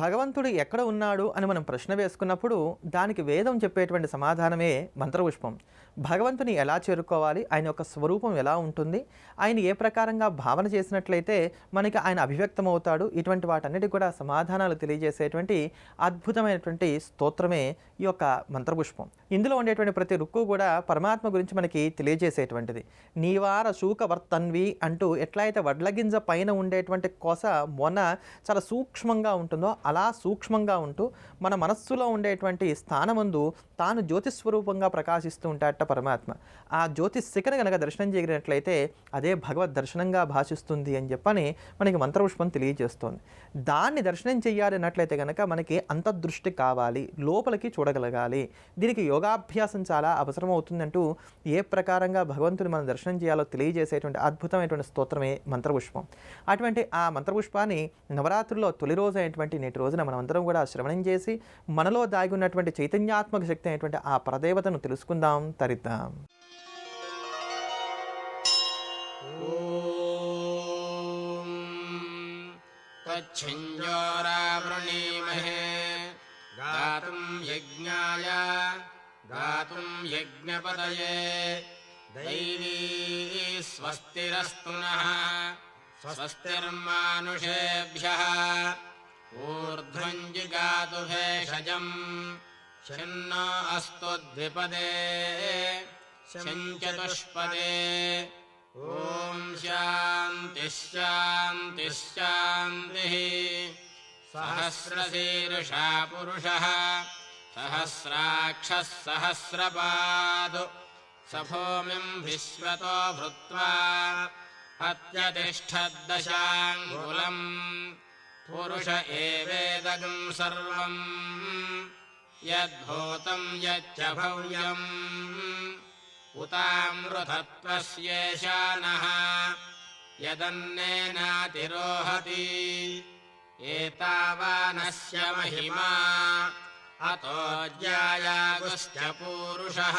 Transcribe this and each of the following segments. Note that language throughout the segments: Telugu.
భగవంతుడు ఎక్కడ ఉన్నాడు అని మనం ప్రశ్న వేసుకున్నప్పుడు దానికి వేదం చెప్పేటువంటి సమాధానమే మంత్రపుష్పం. భగవంతుని ఎలా చేరుకోవాలి, ఆయన యొక్క స్వరూపం ఎలా ఉంటుంది, ఆయన ఏ ప్రకారంగా భావన చేసినట్లయితే మనకి ఆయన అభివ్యక్తమవుతాడు, ఇటువంటి వాటన్నిటి కూడా సమాధానాలు తెలియజేసేటువంటి అద్భుతమైనటువంటి స్తోత్రమే ఈ యొక్క మంత్రపుష్పం. ఇందులో ఉండేటువంటి ప్రతి రుక్కు కూడా పరమాత్మ గురించి మనకి తెలియజేసేటువంటిది. నీవార శూకవర్తన్వి అంటూ ఎట్లా అయితే వడ్లగింజ పైన ఉండేటువంటి కొస మొన చాలా సూక్ష్మంగా ఉంటుందో అలా సూక్ష్మంగా ఉంటూ మన మనస్సులో ఉండేటువంటి స్థానమందు తాను జ్యోతిస్వరూపంగా ప్రకాశిస్తూ ఉంటాడట పరమాత్మ. ఆ జ్యోతి శిఖర కనుక దర్శనం చేయనట్లయితే అదే భగవద్ దర్శనంగా భాషిస్తుంది అని చెప్పని మనకి మంత్రపుష్పం తెలియజేస్తోంది. దాన్ని దర్శనం చెయ్యాలి అన్నట్లయితే కనుక మనకి అంతర్దృష్టి కావాలి, లోపలికి చూడగలగాలి. దీనికి యోగాభ్యాసం చాలా అవసరం అవుతుందంటూ ఏ ప్రకారంగా భగవంతుని మనం దర్శనం చేయాలో తెలియజేసేటువంటి అద్భుతమైనటువంటి స్తోత్రమే మంత్రపుష్పం. అటువంటి ఆ మంత్రపుష్పాన్ని నవరాత్రుల్లో తొలి రోజు అయినటువంటి నేటి రోజున మనం అందరం కూడా శ్రవణం చేసి మనలో దాగి ఉన్నటువంటి చైతన్యాత్మక శక్తి అయినటువంటి ఆ పరదేవతను తెలుసుకుందాం, తరిద్దాం. గాతుం యజ్ఞాయ గాతుం యజ్ఞపతయే దైవీ స్వస్తిరస్తు నః స్వస్తిర్మానుషేభ్యః ఊర్ధ్వం జిగాతు భేషజం శన్నో అస్తు ద్విపదే శంచతుష్పదే. ఓం శాంతి శాంతి శాంతి. సహస్రశీర్షా పురుషః సహస్రాక్షః సహస్రపాదు సభూమిం విశ్వతో భృత్వా అత్యతిష్ఠద్దశాంగుళం. పురుష ఏవేదగం సర్వం యద్భూతం యచ్చ భవ్యం ఉతామృతత్వస్యేషానః యదన్నేనాతిరోహతి. ఏతావానస్య మహిమా అతో జ్యాయాగుశ్చ పూరుషః.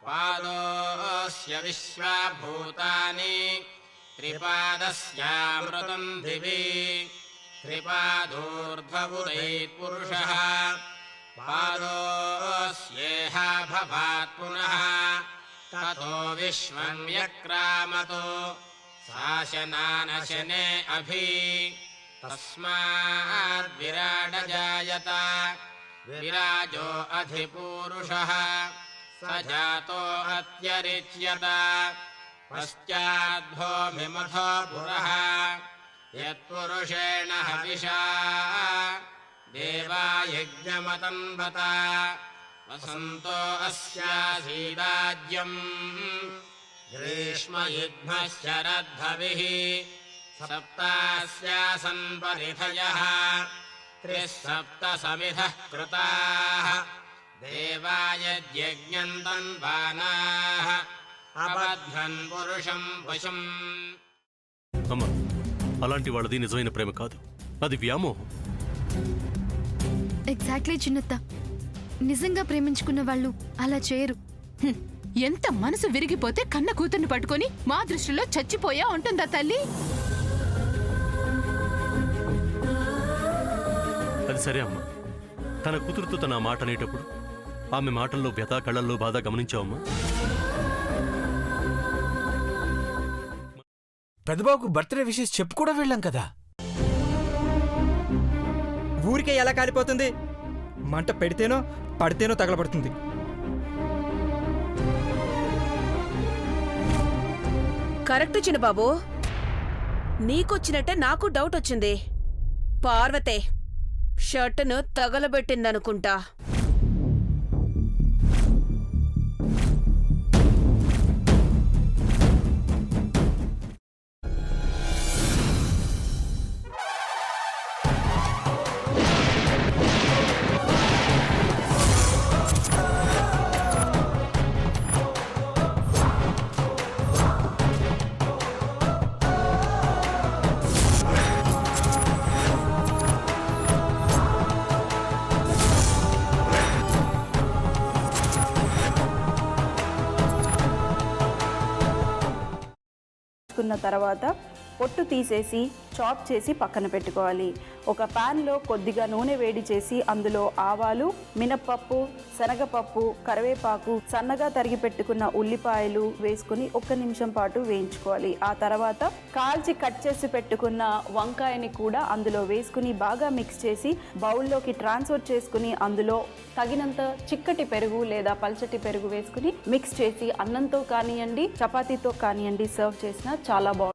పాదోస్య విశ్వభూతాని త్రిపాదస్యామృతం దివి. త్రిపాదోర్ధ్వపురైఃపురుషः పాదోస్యేహ భవాత్ పునః. తతో విశ్వం వ్యక్రామతో శాసనానశనే అభి. తస్మాద్ విరాడజాయత విరాజో అధిపూరుషः. స జాతో అత్యరిచ్యత పశ్చాద్భూమిమథో పురః. యత్పురుషేణ హవిషా దేవా యజ్ఞమతన్వత. వసంతో అస్యాసీదాజ్యం గ్రీష్మయుగ్మః శరద్ధవిః. సప్తాస్యాసన్ పరిధయః త్రిస్సప్త సమిధః కృతాః. దేవాయజ్ఞం తన్వానాః అబధ్నన్ పురుషం వశం. అమ్మా, అలాంటి వాళ్ళది నిజమైన ప్రేమ కాదు, అది వ్యామోహం. ఎగ్జాక్ట్లీ చిన్నత్త. నిజంగా ప్రేమించుకున్న వాళ్ళు అలా చేయరు. ఎంత మనసు విరిగిపోతే కన్న కూతుర్ని పట్టుకొని మా దృష్టిలో చచ్చిపోయా ఉంటుందా తల్లి? అది సరే అమ్మా, తన కూతురుతో తన మాట అనేటప్పుడు ఆమె మాటల్లో వ్యథ, కళ్ళల్లో బాధ గమనించావమ్మా? పెద్దబాబుకు బర్త్డే విషెస్ చెప్పు కూడా వెళ్ళాం కదా. ఊరికే ఎలా కాలిపోతుంది? మంట పెడితేనో పడితేనో తగలబడుతుంది. కరెక్ట్ చిన్నబాబు, నీకొచ్చినట్టే నాకు డౌట్ వచ్చింది. పార్వతే షర్టును తగలబెట్టిందనుకుంటా. తర్వాత పొట్టు తీసేసి చాప్ చేసి పక్కన పెట్టుకోవాలి. ఒక ప్యాన్లో కొద్దిగా నూనె వేడి చేసి అందులో ఆవాలు, మినప్పప్పు, శనగపప్పు, కరివేపాకు, సన్నగా తరిగి పెట్టుకున్న ఉల్లిపాయలు వేసుకుని 1 నిమిషం పాటు వేయించుకోవాలి. ఆ తర్వాత కాల్చి కట్ చేసి పెట్టుకున్న వంకాయని కూడా అందులో వేసుకుని బాగా మిక్స్ చేసి బౌల్లోకి ట్రాన్స్ఫర్ చేసుకుని అందులో తగినంత చిక్కటి పెరుగు లేదా పల్చటి పెరుగు వేసుకుని మిక్స్ చేసి అన్నంతో కానివ్వండి, చపాతీతో కానివ్వండి సర్వ్ చేసినా చాలా బాగుంటుంది.